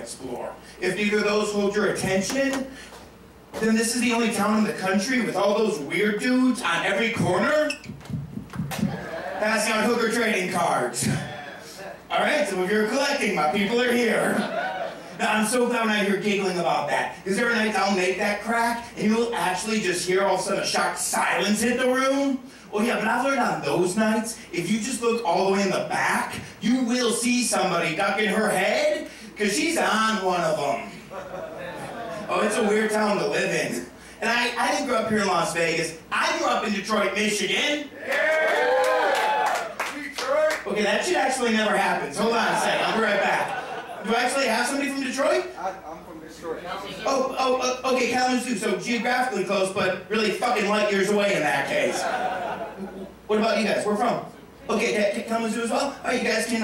explore. If neither of those hold your attention, then this is the only town in the country with all those weird dudes on every corner passing out hooker trading cards. Alright, so if you're collecting, my people are here. Now, I'm so glad when I hear giggling about that, because there are nights I'll make that crack, and you'll actually just hear all of a sudden a shocked silence hit the room. Well, yeah, but I've learned on those nights, if you just look all the way in the back, you will see somebody ducking her head, because she's on one of them. Oh, it's a weird town to live in. And I didn't grow up here in Las Vegas. I grew up in Detroit, Michigan. Yeah! Detroit! Okay, that shit actually never happens. Hold on a second, I'll be right back. Do I actually have somebody from Detroit? I'm from Detroit. Okay, Kalamazoo, so geographically close, but really fucking light years away in that case. What about you guys? Where from? Okay, Kalamazoo as well? Oh, you guys can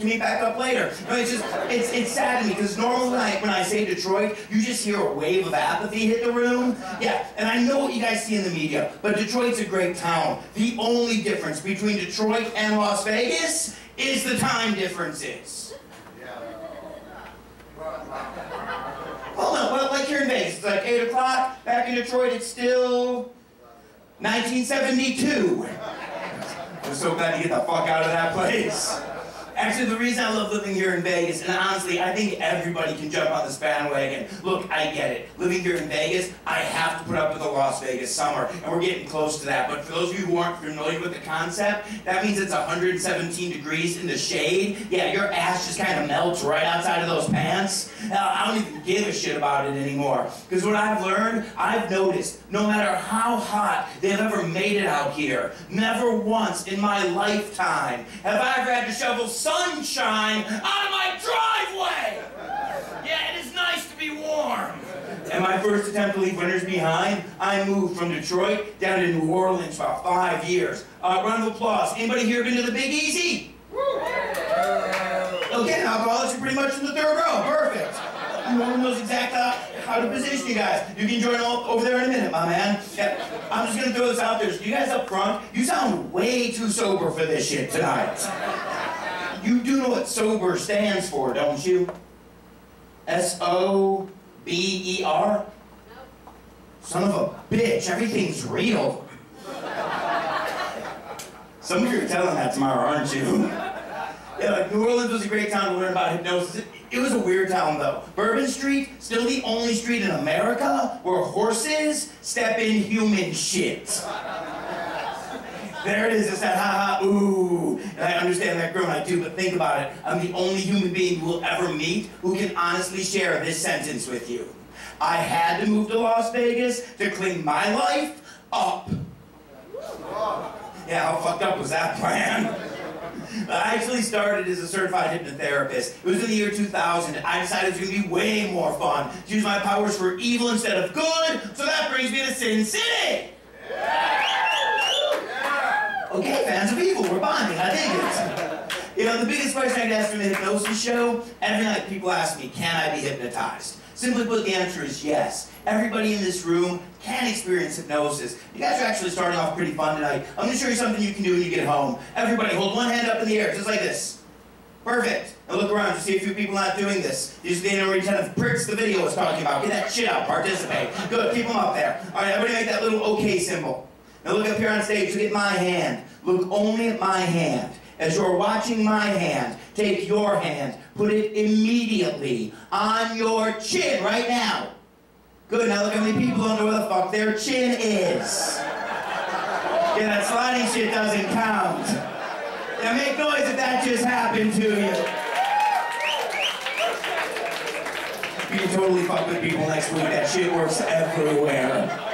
meet back up later. No, it's sad to me, because normally when I say Detroit, you just hear a wave of apathy hit the room. Yeah, and I know what you guys see in the media, but Detroit's a great town. The only difference between Detroit and Las Vegas is the time differences. Well, like here in Vegas, it's like 8 o'clock. Back in Detroit, it's still 1972. I'm so glad to get the fuck out of that place. Actually, the reason I love living here in Vegas, and honestly, I think everybody can jump on this bandwagon. Look, I get it. Living here in Vegas, I have to put up with the Las Vegas summer, and we're getting close to that. But for those of you who aren't familiar with the concept, that means it's 117 degrees in the shade. Yeah, your ass just kind of melts right outside of those pants. I don't even give a shit about it anymore. Because what I've learned, I've noticed, no matter how hot they've ever made it out here, never once in my lifetime have I ever had to shovel sunshine out of my driveway! Yeah, it is nice to be warm. And my first attempt to leave winters behind, I moved from Detroit down to New Orleans for about 5 years. Round of applause. Anybody here been to the Big Easy? Okay, alcoholics are pretty much in the third row. Perfect. No one knows exactly how to position you guys. You can join over there in a minute, my man. Yeah, I'm just going to throw this out there. So you guys up front, you sound way too sober for this shit tonight. You do know what sober stands for, don't you? S-O-B-E-R? Nope. Son of a bitch, everything's real. Some of you are telling that tomorrow, aren't you? Yeah, like New Orleans was a great town to learn about hypnosis. It was a weird town though. Bourbon Street, still the only street in America where horses step in human shit. There it is, it's that ha-ha, ooh. And I understand that grown, I do, but think about it. I'm the only human being you will ever meet who can honestly share this sentence with you. I had to move to Las Vegas to clean my life up. Yeah, how fucked up was that plan? I actually started as a certified hypnotherapist. It was in the year 2000. I decided it was going to be way more fun to use my powers for evil instead of good, so that brings me to Sin City! Okay, fans of evil, we're bonding, I dig it. You know, the biggest question I get asked from the hypnosis show, every night people ask me, can I be hypnotized? Simply put, the answer is yes. Everybody in this room can experience hypnosis. You guys are actually starting off pretty fun tonight. I'm going to show you something you can do when you get home. Everybody hold one hand up in the air, just like this. Perfect. Now look around, you see a few people not doing this. These are the already 10 pricks the video was talking about. Get that shit out, participate. Good, keep them up there. All right, everybody make that little okay symbol. Now look up here on stage, look at my hand. Look only at my hand. As you're watching my hand, take your hand, put it immediately on your chin right now. Good, now look how many people don't know where the fuck their chin is. Yeah, that sliding shit doesn't count. Now make noise if that just happened to you. You can totally fuck with people next week, that shit works everywhere.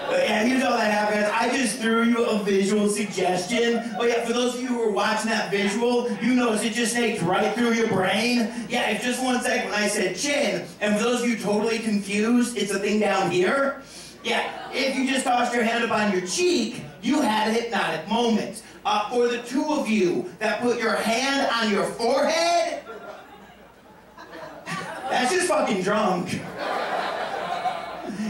Yeah, here's all that happens. I just threw you a visual suggestion. Oh yeah, for those of you who are watching that visual, you notice it just snaked right through your brain. Yeah, it's just 1 second when I said chin. And for those of you totally confused, it's a thing down here. Yeah, if you just tossed your hand up on your cheek, you had a hypnotic moment. For the two of you that put your hand on your forehead, that's just fucking drunk.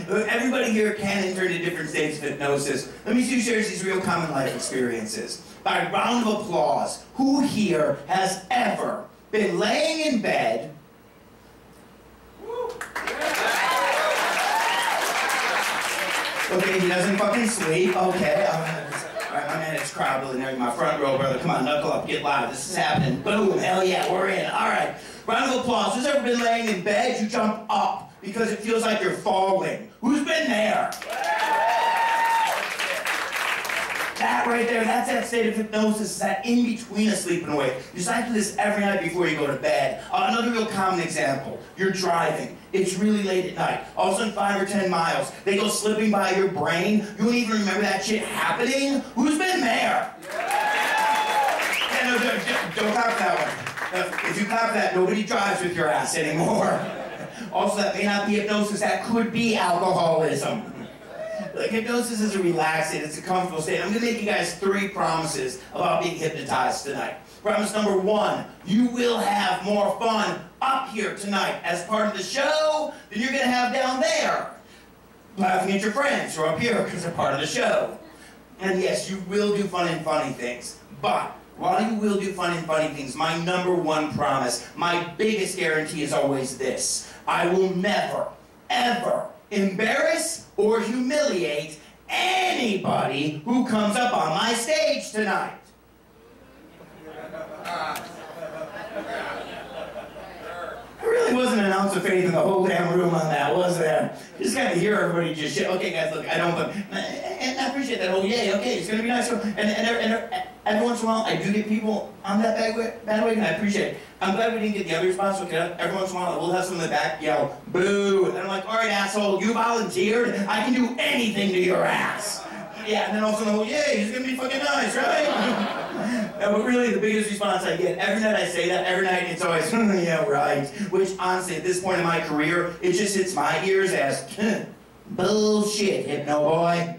Everybody here can enter into different states of hypnosis. Let me see who shares these real common life experiences. By round of applause, who here has ever been laying in bed he doesn't fucking sleep. Okay, alright, my man, it's crowd building there in my front row, brother. Come on, knuckle up, get loud. This is happening. Boom, hell yeah, we're in. Alright, round of applause. Who's ever been laying in bed? You jump up because it feels like you're falling. Who's been there? That right there, that's that state of hypnosis, that in between of sleep and awake. You cycle this every night before you go to bed. Another real common example, you're driving. It's really late at night. All of a sudden, 5 or 10 miles, they go slipping by your brain. You don't even remember that shit happening. Who's been there? Yeah, no, don't clap that one. If you clap that, nobody drives with your ass anymore. Also, that may not be hypnosis, that could be alcoholism. Like, hypnosis is a relaxing, it's a comfortable state. I'm going to make you guys 3 promises about being hypnotized tonight. Promise number 1, you will have more fun up here tonight as part of the show than you're going to have down there. Laughing at your friends who are up here because they're part of the show. And yes, you will do fun and funny things. But while you will do fun and funny things, my number 1 promise, my biggest guarantee is always this. I will never, ever embarrass or humiliate anybody who comes up on my stage tonight. There really wasn't an ounce of faith in the whole damn room on that, was there? Just kind of hear everybody just shit. Okay, guys, look, I don't, but and I appreciate that whole yay. Okay, it's gonna be nice. And every once in a while, I do get people on that bandwagon. I appreciate it. I'm glad we didn't get the other response. Okay, every once in a while, I will have someone in the back yell, "Boo!" And I'm like, "All right, asshole, you volunteered. I can do anything to your ass." Yeah, and then also the whole, "Yay, it's gonna be fucking nice, right?" No, but really, the biggest response I get, every night I say that, every night it's always, "Yeah, right." Which, honestly, at this point in my career, it just hits my ears as, bullshit, hypno boy.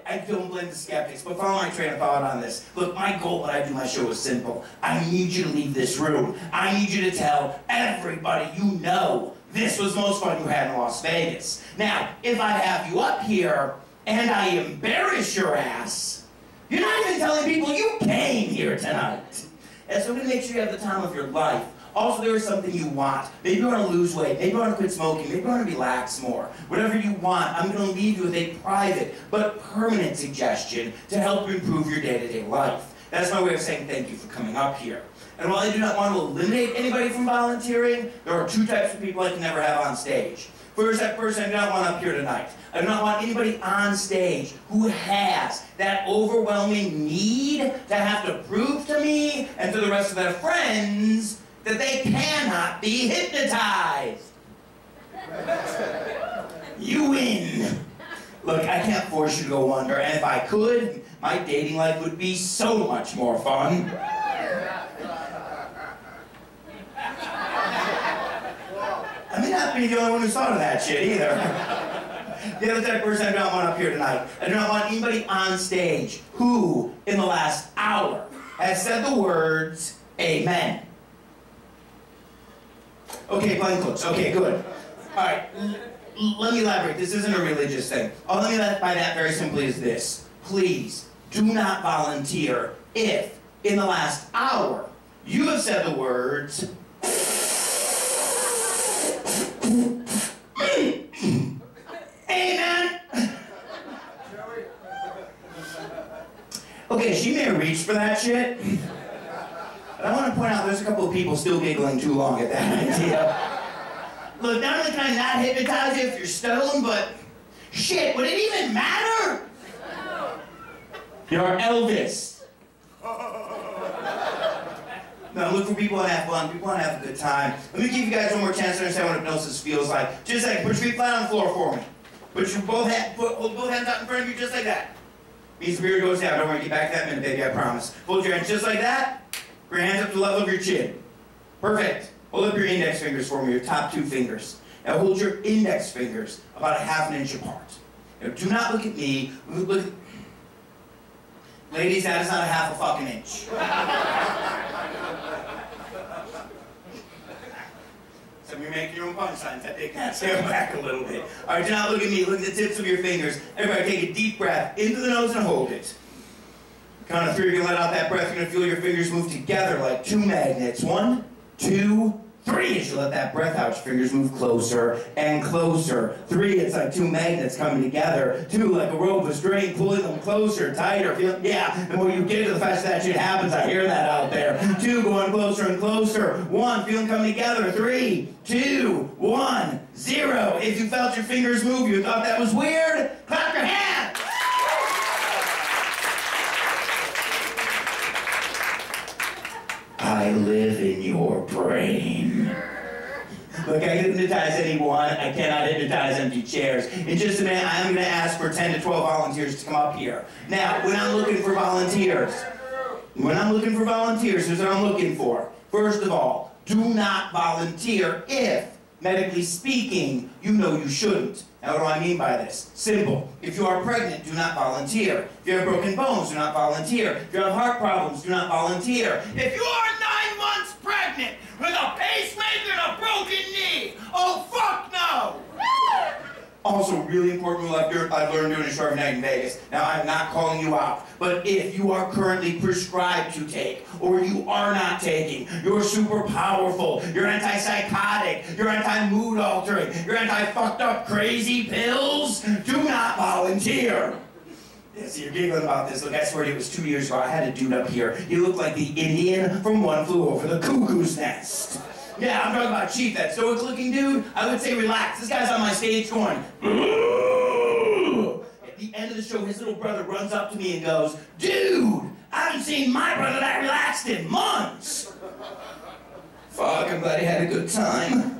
I don't blame the skeptics, but follow my train of thought on this. Look, my goal when I do my show is simple. I need you to leave this room. I need you to tell everybody you know this was the most fun you had in Las Vegas. Now, if I have you up here and I embarrass your ass, you're not even telling people you came here tonight. And so I'm going to make sure you have the time of your life. Also, there is something you want. Maybe you want to lose weight. Maybe you want to quit smoking. Maybe you want to relax more. Whatever you want, I'm going to leave you with a private but permanent suggestion to help you improve your day-to-day life. That's my way of saying thank you for coming up here. And while I do not want to eliminate anybody from volunteering, there are 2 types of people I can never have on stage. First, that person I do not want up here tonight. I do not want anybody on stage who has that overwhelming need to have to prove to me and to the rest of their friends that they cannot be hypnotized. You win. Look, I can't force you to go under, and if I could, my dating life would be so much more fun. I may not be the only one who thought of that shit either. The other type of person I do not want up here tonight. I do not want anybody on stage who, in the last hour, has said the words, "Amen." Okay, blank looks. Okay, good. All right, let me elaborate. This isn't a religious thing. All let me by that very simply is this. Please do not volunteer if, in the last hour, you have said the words, "Amen." Okay, she may have reached for that shit. But I want to point out there's a couple of people still giggling too long at that idea. Look, not only can I not hypnotize you if you're stoned, but shit, would it even matter? You're Elvis. No, look for people and have fun. People want to have a good time. Let me give you guys one more chance to understand what hypnosis feels like. Just a second, put your feet flat on the floor for me. Put both hands out in front of you just like that. Means the beard goes down. Don't worry, get back that minute, baby, I promise. Hold your hands just like that. Bring your hands up to the level of your chin. Perfect. Hold up your index fingers for me, your top 2 fingers. Now hold your index fingers about 1/2 inch apart. Now do not look at me. Look at... Ladies, that is not 1/2 fucking inch. Some of you make your own punch signs. I think that's stand back a little bit. All right, do not look at me. Look at the tips of your fingers. Everybody take a deep breath into the nose and hold it. Count of 3, you're going to let out that breath. You're going to feel your fingers move together like 2 magnets. 1, 2, 3, as you let that breath out, your fingers move closer and closer. 3, it's like 2 magnets coming together. 2, like a rope, a string, pulling them closer, tighter. Yeah, the more you get to the faster that shit happens. I hear that out there. 2, going closer and closer. 1, feeling coming together. 3, 2, 1, 0. If you felt your fingers move, you thought that was weird, clap your hands. I live in your brain. Look, I hypnotize anyone. I cannot hypnotize empty chairs. In just a minute, I am going to ask for 10 to 12 volunteers to come up here. Now, when I'm looking for volunteers, here's what I'm looking for. First of all, do not volunteer if, medically speaking, you know you shouldn't. Now, what do I mean by this? Simple. If you are pregnant, do not volunteer. If you have broken bones, do not volunteer. If you have heart problems, do not volunteer. If you are 9 months pregnant with a pacemaker and a broken knee, oh, fuck no! Also, really important rule I've learned doing a short night in Vegas. Now, I'm not calling you out, but if you are currently prescribed to take, or you are not taking, you're super powerful, you're antipsychotic, you're anti-mood altering, you're anti-fucked up crazy pills, do not volunteer. Yeah, so you're giggling about this. Look, I swear to you, it was 2 years ago. I had a dude up here. He looked like the Indian from One Flew Over the Cuckoo's Nest. Yeah, I'm talking about Chief, that stoic-looking dude. I would say relax. This guy's on my stage going, ooh. At the end of the show, his little brother runs up to me and goes, dude, I haven't seen my brother that relaxed in months. Fuck, I'm glad he had a good time.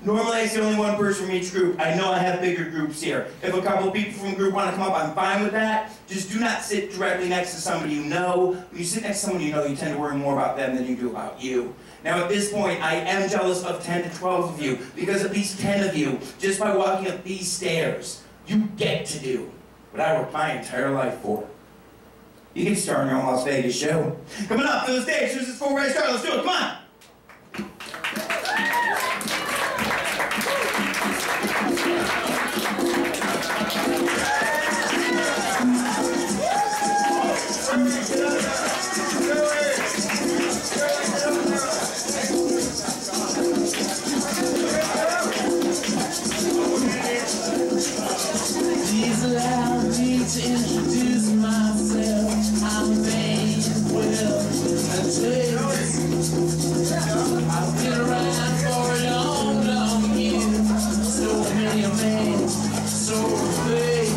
Normally, I see only one person from each group. I know I have bigger groups here. If a couple of people from a group want to come up, I'm fine with that. Just do not sit directly next to somebody you know. When you sit next to someone you know, you tend to worry more about them than you do about you. Now, at this point, I am jealous of 10 to 12 of you, because at least 10 of you, just by walking up these stairs, you get to do what I worked my entire life for. You can start your own Las Vegas show. Coming up to the stage, here's this full race start. Let's do it, come on! Please allow me to introduce myself. I'm Manuel. I've been around for a long, long year. So many a man, so afraid.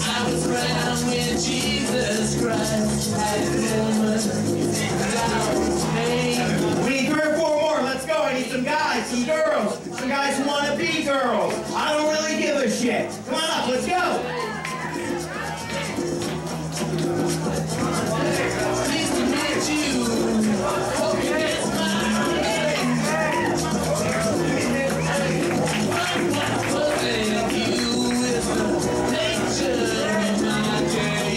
I was around when Jesus Christ had a woman. We need 3 or 4 more. Let's go. I need some guys, some girls, some guys who want to be girls. I don't really give a shit. Come on up. Let's go. Pleased to meet you. Hope you get mine. Thank you with the nature of my day.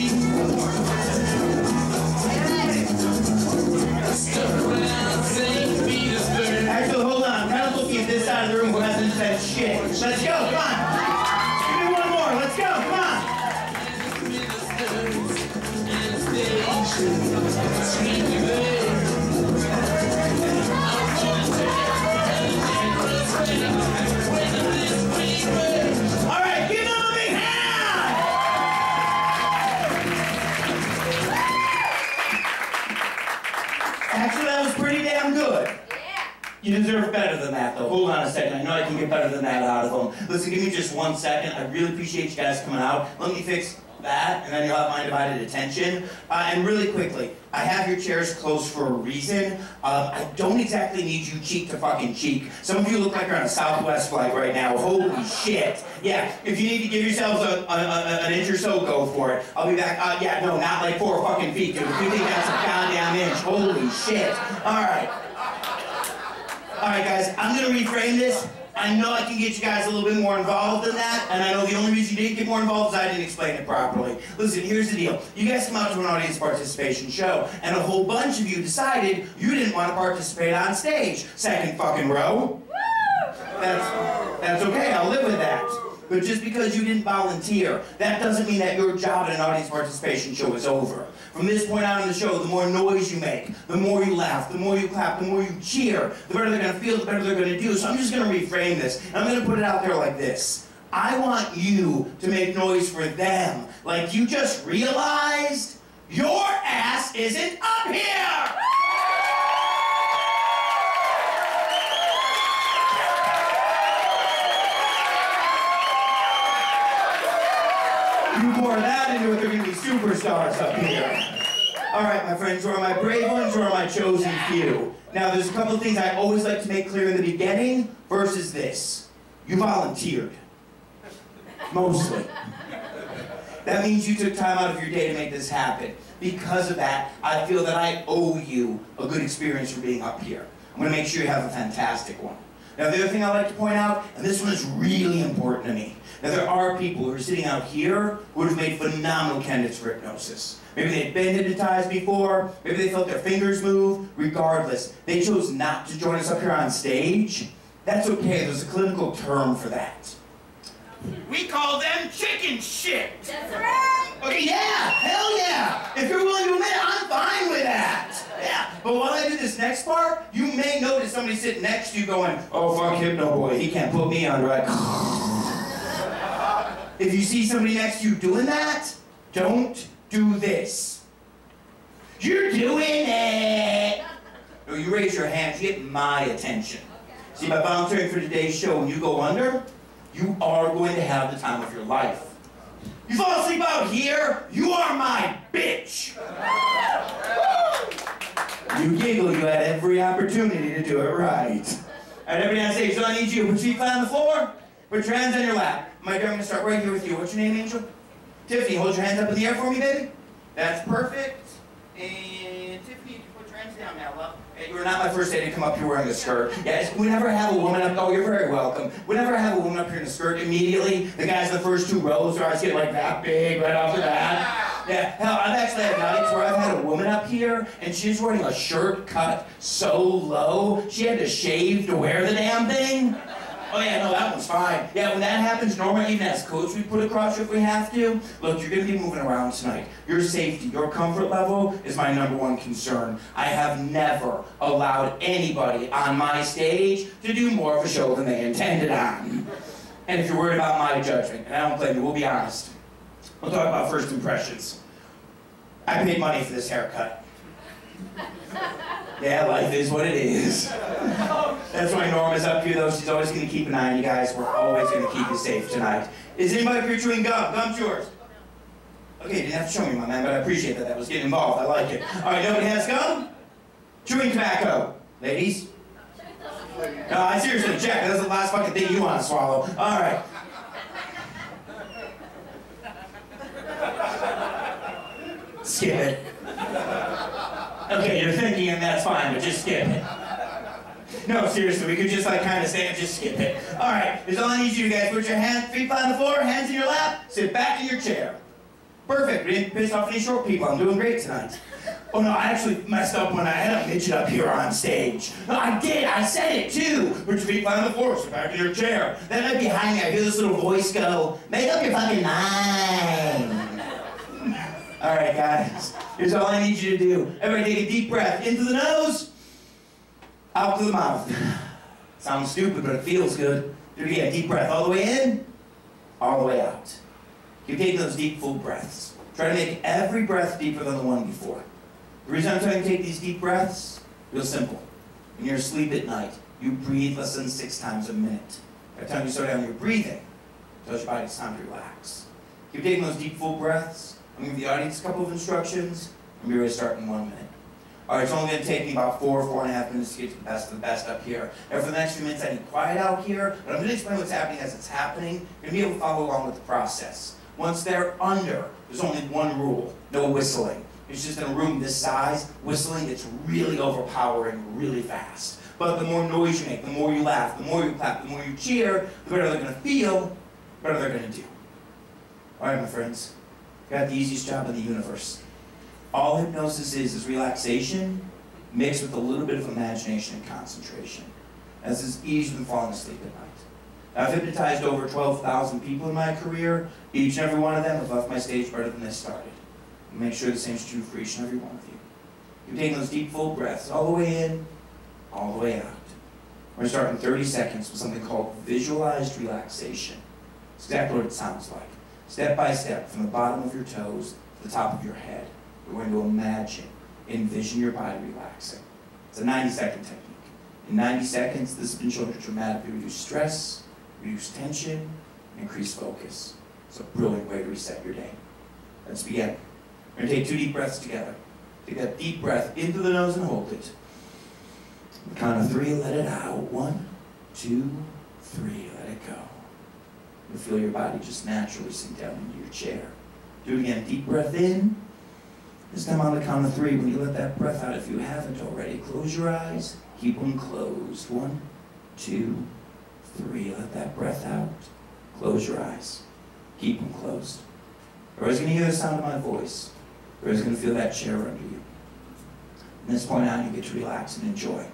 Stuck around St. Petersburg. Actually, hold on. I'm kind of looking at this side of the room who hasn't said shit. Let's go. Come on. Give me 1 more. Let's go. Come on. All right, give them a big hand! Actually, that was pretty damn good. You deserve better than that, though. Hold on a second. I know I can get better than that out of them. Listen, give me just 1 second. I really appreciate you guys coming out. Let me fix that, and then you'll have my divided attention. And really quickly, I have your chairs closed for a reason. I don't exactly need you cheek to fucking cheek. Some of you look like you're on a Southwest flight right now. Holy shit. Yeah, if you need to give yourselves an inch or so, go for it. I'll be back. Yeah, no, not like 4 fucking feet, dude. If you think that's a goddamn inch, holy shit. All right. All right, guys, I'm going to reframe this. I know I can get you guys a little bit more involved than that, and I know the only reason you didn't get more involved is I didn't explain it properly. Listen, here's the deal. You guys come out to an audience participation show, and a whole bunch of you decided you didn't want to participate on stage. Second fucking row. That's okay, I'll live with that. But just because you didn't volunteer, that doesn't mean that your job in an audience participation show is over. From this point on in the show, the more noise you make, the more you laugh, the more you clap, the more you cheer, the better they're going to feel, the better they're going to do. So I'm just going to reframe this, and I'm going to put it out there like this. I want you to make noise for them, like you just realized your ass isn't up here! You pour that into it, they're going to be superstars up here. All right, my friends, who are my brave ones, who are my chosen few? Now, there's a couple of things I always like to make clear in the beginning. First is this. You volunteered. Mostly. That means you took time out of your day to make this happen. Because of that, I feel that I owe you a good experience for being up here. I'm going to make sure you have a fantastic one. Now, the other thing I like to point out, and this one is really important to me, now there are people who are sitting out here who would have made phenomenal candidates for hypnosis. Maybe they'd been hypnotized before, maybe they felt their fingers move. Regardless, they chose not to join us up here on stage. That's okay, there's a clinical term for that. We call them chicken shit. That's right. Okay, yeah, hell yeah. If you're willing to admit it, I'm fine with that. Yeah, but while I do this next part, you may notice somebody sitting next to you going, oh, fuck Hypno Boy, he can't put me on, right? If you see somebody next to you doing that, don't do this. You're doing it. No, you raise your hands, you get my attention. See, by volunteering for today's show, when you go under, you are going to have the time of your life. You fall asleep out here, you are my bitch. You giggle, you had every opportunity to do it right. All right, everybody on stage, so I need you to put your feet flat on the floor, put your hands on your lap. My dear, I'm gonna start right here with you. What's your name, Angel? Tiffany, hold your hands up in the air for me, baby. That's perfect. And Tiffany, you can put your hands down now, love. Hey, you were not my first day to come up here wearing a skirt. Yeah, we never have a woman up, oh, you're very welcome. We never have a woman up here in a skirt immediately. The guys in the first two rows, their eyes get like that big right off the bat. Yeah, hell, I've actually had nights where I've had a woman up here, and she's wearing a shirt cut so low, she had to shave to wear the damn thing. Oh yeah, no, that one's fine. Yeah, when that happens, normally even as coach we put across you if we have to. Look, you're gonna be moving around tonight. Your safety, your comfort level is my #1 concern. I have never allowed anybody on my stage to do more of a show than they intended on. And if you're worried about my judgment, and I don't blame you, we'll be honest. We'll talk about first impressions. I paid money for this haircut. Yeah, life is what it is. That's why Norma's up here, though. She's always going to keep an eye on you guys. We're always going to keep you safe tonight. Is anybody up here chewing gum? Gum's yours. Okay, you didn't have to show me, my man, but I appreciate that. That was getting involved. I like it. All right, nobody has gum? Chewing tobacco. Ladies? No, I seriously check. That's the last fucking thing you want to swallow. All right. Skip it. Okay, you're thinking, and that's fine, but just skip it. No, seriously, we could just like kind of say and just skip it. All right, here's all I need you guys. Put your feet flat on the floor, hands in your lap, sit back in your chair. Perfect. We didn't piss off any short people. I'm doing great tonight. Oh no, I actually messed up when I had a midget up here on stage. No, I did. I said it too. Put your feet flat on the floor, sit back in your chair. Then right behind me, I hear this little voice go, "Make up your fucking mind." All right, guys. Here's all I need you to do. Everybody take a deep breath. In through the nose, out through the mouth. Sounds stupid, but it feels good. Do it again. Deep breath all the way in, all the way out. Keep taking those deep, full breaths. Try to make every breath deeper than the one before. The reason I'm trying to take these deep breaths, real simple. When you're asleep at night, you breathe less than 6 times a minute. By the time you slow down your breathing, it tells your body it's time to relax. Keep taking those deep, full breaths. I'm going to give the audience a couple of instructions, and we're going to start in 1 minute. All right, it's only going to take me about 4.5 minutes to get to the best of the best up here. And for the next few minutes, I need quiet out here, but I'm going to explain what's happening as it's happening. You're going to be able to follow along with the process. Once they're under, there's only one rule: no whistling. It's just in a room this size, whistling gets really overpowering really fast. But the more noise you make, the more you laugh, the more you clap, the more you cheer, the better they're going to feel, the better they're going to do. All right, my friends. Got the easiest job in the universe. All hypnosis is relaxation mixed with a little bit of imagination and concentration. That's as easy as falling asleep at night. I've hypnotized over 12,000 people in my career. Each and every one of them have left my stage better than they started. And make sure the same is true for each and every one of you. You're taking those deep, full breaths all the way in, all the way out. We're going to start in 30 seconds with something called visualized relaxation. It's exactly what it sounds like. Step by step, from the bottom of your toes to the top of your head, we're going to imagine, envision your body relaxing. It's a 90-second technique. In 90 seconds, this has been shown to dramatically reduce stress, reduce tension, and increase focus. It's a brilliant way to reset your day. Let's begin. We're going to take 2 deep breaths together. Take that deep breath into the nose and hold it. On the count of 3, let it out. 1, 2, 3, let it go. You'll feel your body just naturally sink down into your chair. Do it again. Deep breath in. This time on the count of 3, when you let that breath out, if you haven't already, close your eyes. Keep them closed. 1, 2, 3. Let that breath out. Close your eyes. Keep them closed. Everybody's going to hear the sound of my voice. Everybody's going to feel that chair under you. From this point on, you get to relax and enjoy.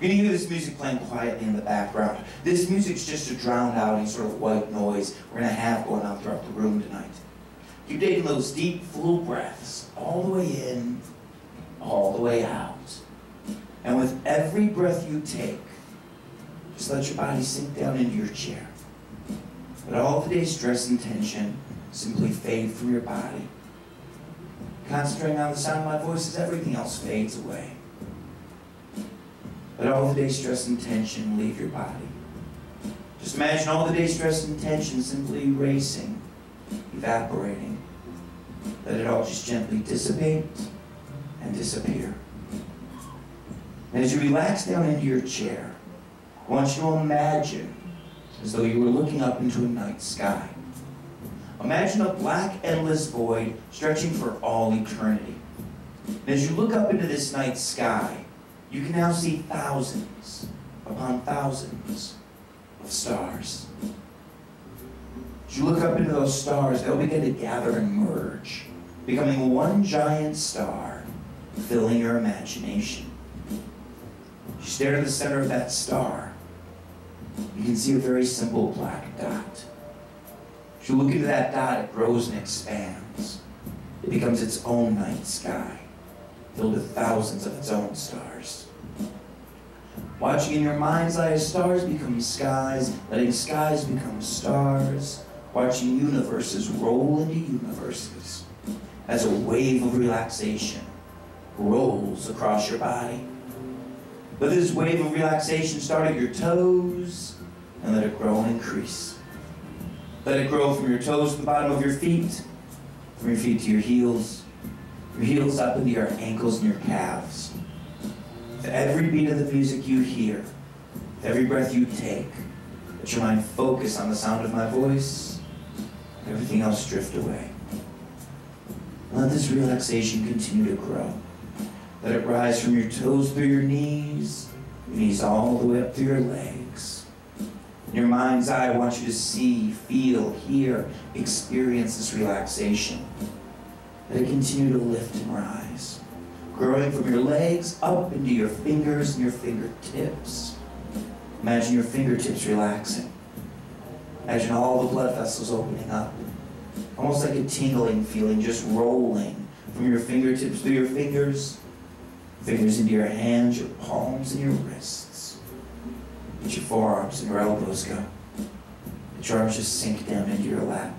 You're going to hear this music playing quietly in the background. This music's just to drown out any sort of white noise we're going to have going on throughout the room tonight. Keep taking those deep, full breaths all the way in, all the way out. And with every breath you take, just let your body sink down into your chair. Let all the day's stress and tension simply fade from your body. Concentrating on the sound of my voice as everything else fades away. Let all the day's stress and tension leave your body. Just imagine all the day's stress and tension simply erasing, evaporating. Let it all just gently dissipate and disappear. And as you relax down into your chair, I want you to imagine as though you were looking up into a night sky. Imagine a black, endless void stretching for all eternity. And as you look up into this night sky, you can now see thousands upon thousands of stars. As you look up into those stars, they'll begin to gather and merge, becoming one giant star, filling your imagination. As you stare to the center of that star, you can see a very simple black dot. As you look into that dot, it grows and expands. It becomes its own night sky, filled with thousands of its own stars. Watching in your mind's eye as stars become skies, letting skies become stars, watching universes roll into universes as a wave of relaxation rolls across your body. Let this wave of relaxation start at your toes and let it grow and increase. Let it grow from your toes to the bottom of your feet, from your feet to your heels up into your ankles and your calves. With every beat of the music you hear, with every breath you take, let your mind focus on the sound of my voice, and everything else drift away. Let this relaxation continue to grow. Let it rise from your toes through your knees all the way up through your legs. In your mind's eye, I want you to see, feel, hear, experience this relaxation. Let it continue to lift and rise, growing from your legs up into your fingers and your fingertips. Imagine your fingertips relaxing. Imagine all the blood vessels opening up, almost like a tingling feeling, just rolling from your fingertips through your fingers into your hands, your palms, and your wrists. Let your forearms and your elbows go. Let your arms just sink down into your lap.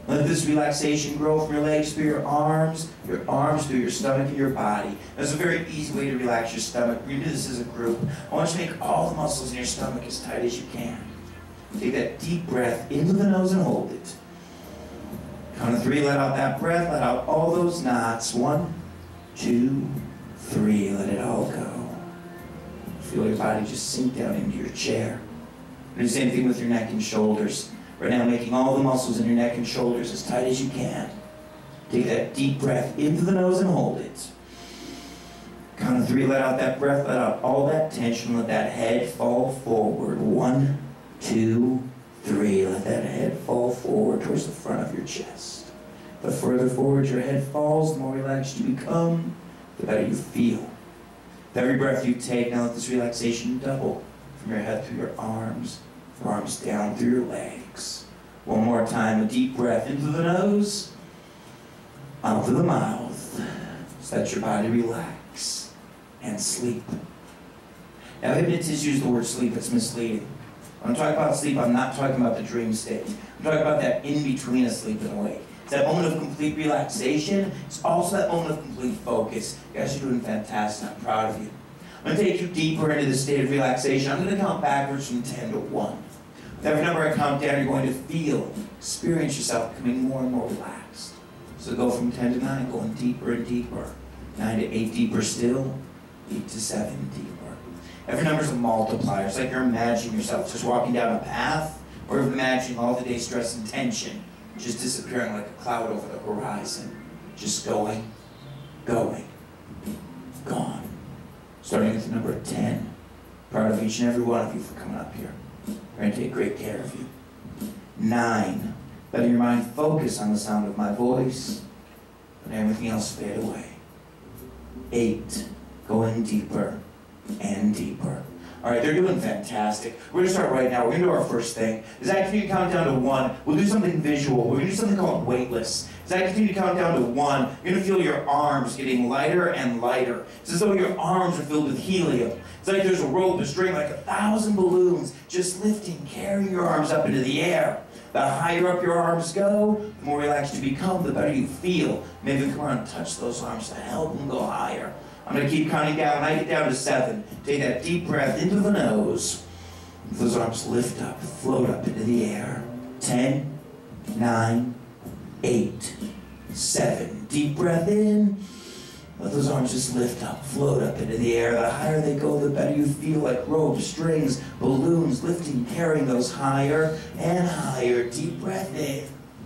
Let this relaxation grow from your legs through your arms through your stomach and your body. That's a very easy way to relax your stomach. We're going to do this as a group. I want you to make all the muscles in your stomach as tight as you can. Take that deep breath into the nose and hold it. Count of 3, let out that breath, let out all those knots. 1, 2, 3, let it all go. Feel your body just sink down into your chair. Do the same thing with your neck and shoulders. Right now, making all the muscles in your neck and shoulders as tight as you can. Take that deep breath into the nose and hold it. Count of 3, let out that breath, let out all that tension, let that head fall forward. 1, 2, 3, let that head fall forward towards the front of your chest. The further forward your head falls, the more relaxed you become, the better you feel. With every breath you take, now let this relaxation double from your head through your arms down through your legs. One more time, a deep breath into the nose, out through the mouth. Just let your body relax and sleep. Now, hypnotists use the word sleep, it's misleading. When I'm talking about sleep, I'm not talking about the dream state. I'm talking about that in between asleep and awake. It's that moment of complete relaxation. It's also that moment of complete focus. You guys are doing fantastic. I'm proud of you. I'm going to take you deeper into the state of relaxation. I'm going to count backwards from 10 to 1. With every number I count down, you're going to experience yourself becoming more and more relaxed. So go from 10 to 9, going deeper and deeper. 9 to 8, deeper still. 8 to 7, deeper. Every number is a multiplier. It's like you're imagining yourself just walking down a path, or you're imagining all the day's stress and tension just disappearing like a cloud over the horizon. Just going, gone. Starting with the number 10. Proud of each and every one of you for coming up here. We're going to take great care of you. 9. Letting your mind focus on the sound of my voice, and everything else fade away. 8. Going deeper and deeper. All right, they're doing fantastic. We're going to start right now. We're going to do our first thing. As I continue to count down to 1, we'll do something visual. We're going to do something called weightless. As I continue to count down to 1, you're going to feel your arms getting lighter and lighter. It's as though your arms are filled with helium. It's like there's a rope, a string, like 1,000 balloons just lifting, carrying your arms up into the air. The higher up your arms go, the more relaxed you become, the better you feel. Maybe come around and touch those arms to help them go higher. I'm going to keep counting down. When I get down to 7, take that deep breath into the nose. Those arms lift up, float up into the air. 10, 9, 8, 7. Deep breath in. Let those arms just lift up, float up into the air. The higher they go, the better you feel, like ropes, strings, balloons, lifting, carrying those higher and higher. Deep breath in.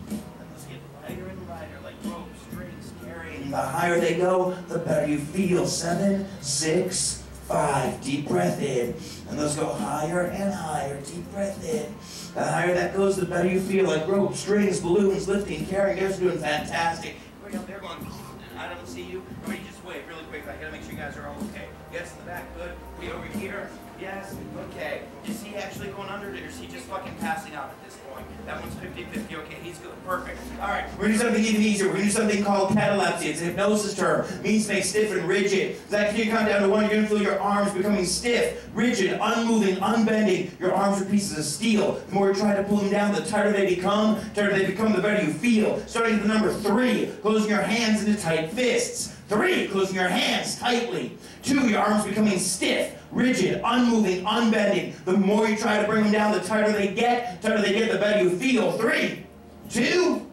Let's get lighter and lighter, like ropes, strings, carrying. The higher they go, the better you feel. 7, 6, 5. Deep breath in. And those go higher and higher. Deep breath in. The higher that goes, the better you feel, like ropes, strings, balloons, lifting, carrying. You guys are doing fantastic. Everybody up there going, I don't see you. Everybody just wait really quick. I gotta make sure you guys are all okay. Yes, in the back, good. We over here. Yes, okay. Is he actually going under, or is he just fucking passing out at this point? That one's 50-50. Okay, he's good. Perfect. All right, we're gonna do something even easier. We're gonna do something called catalepsy. It's a hypnosis term. It means to make stiff and rigid. So that you count down to 1, you're gonna feel your arms becoming stiff, rigid, unmoving, unbending. Your arms are pieces of steel. The more you try to pull them down, the tighter they become. The better you feel. Starting at the number 3, closing your hands into tight fists. 3, closing your hands tightly. 2, your arms becoming stiff, rigid, unmoving, unbending. The more you try to bring them down, the tighter they get, the better you feel. 3, 2,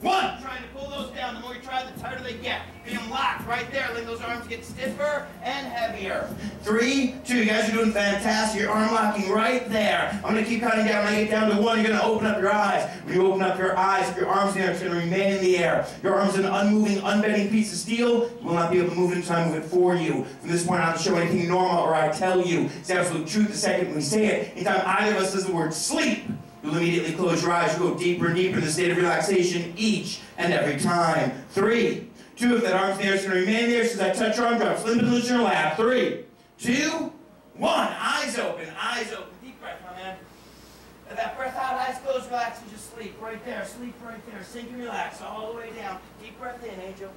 1. Trying to pull those down. The more you try, the tighter they get. Feel them locked right there. Let those arms get stiffer and heavier. 3, 2. You guys are doing fantastic. Your arm locking right there. I'm going to keep counting down. When I get down to 1, you're going to open up your eyes. When you open up your eyes, if your arm's there, it's going to remain in the air. Your arm's an unmoving, unbending piece of steel. You will not be able to move it until I move it for you. From this point on, I'll show anything normal or I tell you. It's the absolute truth the second we say it. Anytime either of us says the word sleep, you'll immediately close your eyes. You go deeper and deeper in the state of relaxation each and every time. 3, 2, if that arm's there, it's going to remain there. As I touch your arm, drop slim to your lap. 3, 2, 1. Eyes open, eyes open. Deep breath, my man. Let that breath out, eyes closed, relax, and just sleep. Right there, sleep right there. Sink and relax all the way down. Deep breath in, Angel.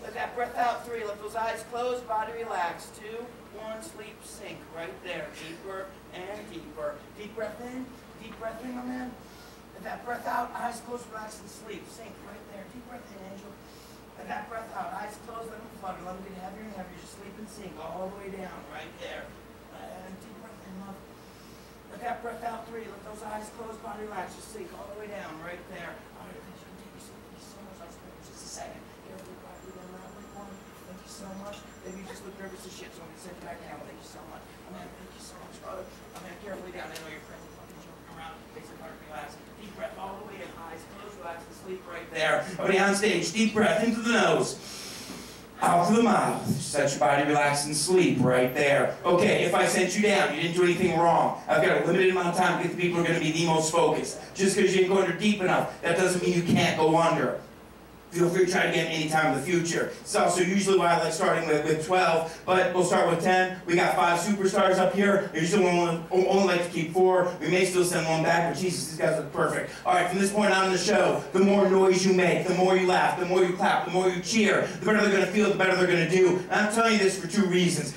Let that breath out. 3, let those eyes close, body relax. 2, 1, sleep, sink. Right there, deeper and deeper. Deep breath in, my man. Let that breath out, eyes closed, relax, and sleep. Sink right there. Deep breath in, Angel. Let that breath out, eyes closed, let them flutter, let them get heavier and heavier. Just sleep and sink all the way down, right there. And deep breath in, love. Let that breath out. 3, let those eyes closed, body relax, just sink all the way down, right there. All right, thank you so much. I'll spend just a second. Carefully, quietly, down that way, 1. Thank you so much. Maybe you just look nervous as shit, so I'm going to send you back down. Thank you so much. Man, thank you so much, brother. Man, carefully down. I know your friends are fucking joking around. Basic heart, relax. Deep breath all the way in, eyes closed, relax, and sleep right there. Everybody on stage, deep breath into the nose, out through the mouth. Just let your body relax and sleep right there. Okay, if I sent you down, you didn't do anything wrong. I've got a limited amount of time to get the people who are going to be the most focused. Just because you didn't go under deep enough, that doesn't mean you can't go under. feel free to try again anytime in the future. It's also usually why I like starting with 12, but we'll start with 10. We got 5 superstars up here. I usually only like to keep 4. We may still send 1 back, but Jesus, these guys look perfect. All right, from this point on in the show, the more noise you make, the more you laugh, the more you clap, the more you cheer, the better they're going to feel, the better they're going to do. And I'm telling you this for 2 reasons.